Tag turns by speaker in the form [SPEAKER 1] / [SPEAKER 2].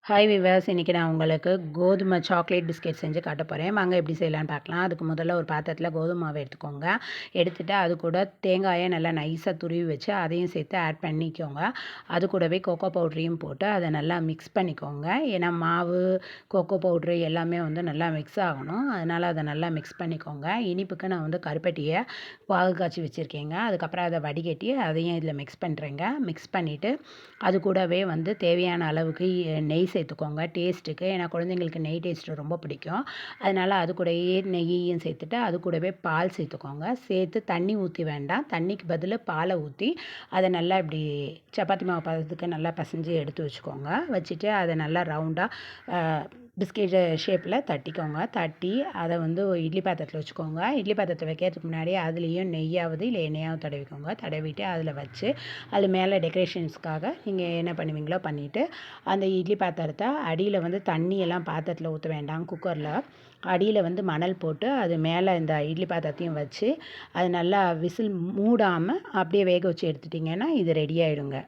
[SPEAKER 1] Hi viewers, இன்றைக்கி நான் உங்களுக்கு கோதுமை சாக்லேட் பிஸ்கெட் செஞ்சு காட்ட போகிறேன். வாங்க எப்படி செய்யலான்னு பார்க்கலாம். அதுக்கு முதல்ல ஒரு பாத்திரத்தில் கோதுமை மாவு எடுத்துக்கோங்க. எடுத்துகிட்டு அது கூட தேங்காயை நல்லா நைஸாக துருவி வச்சு அதையும் சேர்த்து ஆட் பண்ணிக்கோங்க. அது கூடவே கொக்கோ பவுட்ரையும் போட்டு அதை நல்லா மிக்ஸ் பண்ணிக்கோங்க. ஏன்னா மாவு, கொக்கோ பவுட்ரு எல்லாமே நல்லா மிக்ஸ் ஆகணும். அதனால் அதை நல்லா மிக்ஸ் பண்ணிக்கோங்க. இனிப்புக்கு நான் கருப்பட்டியை பாகு காய்ச்சி வச்சுருக்கேங்க. அதுக்கப்புறம் அதை வடிகட்டி அதையும் இதில் மிக்ஸ் பண்ணுறேங்க. மிக்ஸ் பண்ணிவிட்டு அது கூடவே தேவையான அளவுக்கு நெய் சேர்த்துக்கோங்க டேஸ்ட்டுக்கு. ஏன்னா குழந்தைங்களுக்கு நெய் டேஸ்ட்டு ரொம்ப பிடிக்கும். அதனால் அது கூடயே நெய்யையும் சேர்த்துட்டு அது கூடவே பால் சேர்த்துக்கோங்க. சேர்த்து தண்ணி ஊற்றி வேண்டாம், தண்ணிக்கு பதில் பாலை ஊற்றி அதை நல்லா இப்படி சப்பாத்தி மாவு பதத்துக்கு நல்லா பசைஞ்சு எடுத்து வச்சுக்கோங்க. வச்சுட்டு அதை நல்லா ரவுண்டாக பிஸ்கெட் ஷேப்பில் தட்டிக்கோங்க. தட்டி அதை இட்லி பாத்திரத்தில் வச்சுக்கோங்க. இட்லி பாத்திரத்தில் வைக்கிறதுக்கு முன்னாடி அதுலேயும் நெய்யாவது இல்லை எண்ணெயாவது தடவிக்கோங்க. தடவிட்டு அதில் வச்சு அது மேலே டெக்கரேஷன்ஸ்க்காக நீங்கள் என்ன பண்ணுவீங்களோ பண்ணிவிட்டு அந்த இட்லி பாத்திரத்தை அடியில் தண்ணியெல்லாம் பாத்திரத்தில் ஊற்ற வேண்டாம். குக்கரில் அடியில் மணல் போட்டு அது மேலே இந்த இட்லி பாத்திரத்தையும் வச்சு அது நல்லா விசில் மூடாமல் அப்படியே வேக வச்சு எடுத்துட்டிங்கன்னா இது ரெடி ஆகிடுங்க.